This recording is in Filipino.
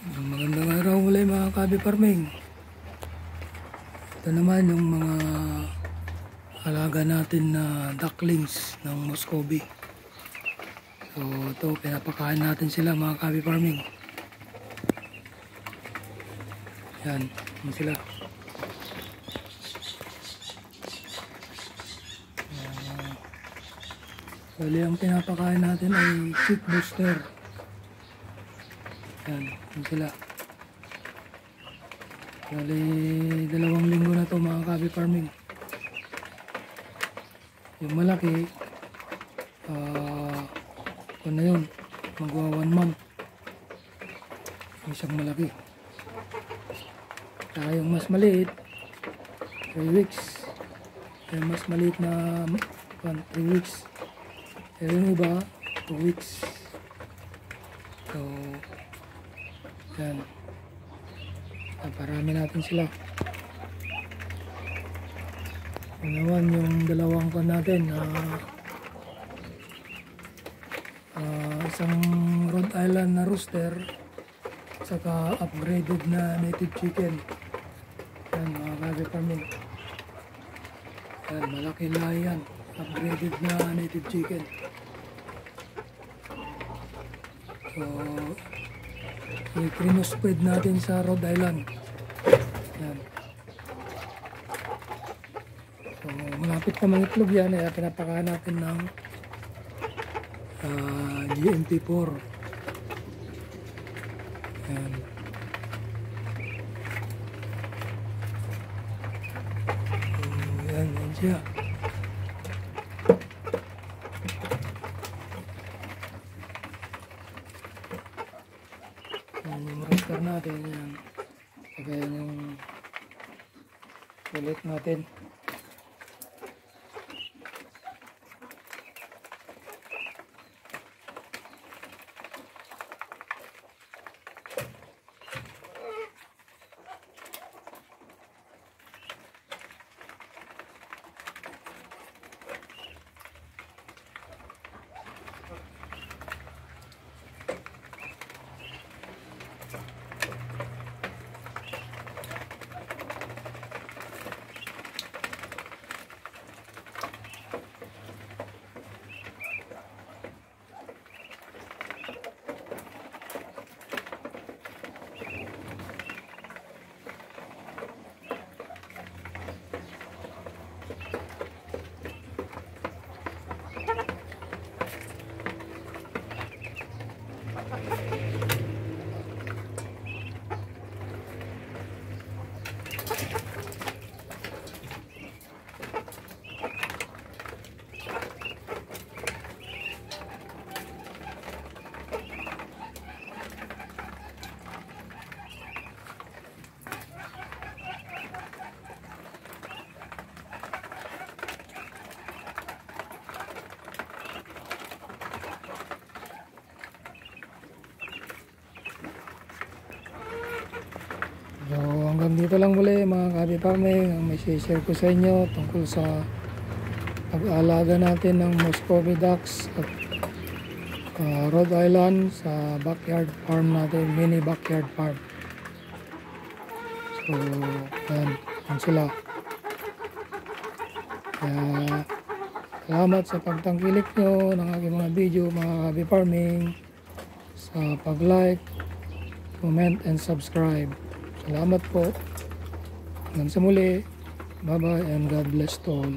Magandang araw muli mga Kabi Farming. Ito naman yung mga alaga natin na ducklings ng Muscovy. So ito, pinapakain natin sila mga Kabi Farming. Yan, yan sila. Bali ang pinapakain natin ay chick booster. Yan, yan sila. Bali 2 linggo na to mga Kabi Farming. Yung malaki ito na yun, magwa 1 month yung isang malaki. Saka yung mas maliit 3 weeks. Yung mas maliit na 3 weeks. Yung iba 2 weeks. So yan, parami natin sila. Yun naman yung dalawang kon natin, isang Rhode Island na rooster saka upgraded na native chicken. Yan mga Kabi Farming. Yan, malaki na yan, upgraded na native chicken. So i-crossbreed natin sa Rhode Island. Yan. So malapit na mangitlog yan, kaya pinapakain natin ng GMP4. Yan. So yan siya. Yung rooster natin yan, kaya yung ulit natin. So hanggang dito lang muli mga Kabi Farming ang may share ko sa inyo tungkol sa pag-aalaga natin ng Muscovy ducks at Rhode Island sa backyard farm natin, mini backyard farm. So yan sila. Kaya salamat sa pagtangkilik nyo ng aking mga video mga Kabi Farming, sa pag-like, comment and subscribe. Salamat po. Hanggang sa muli. Bye bye and God bless to all.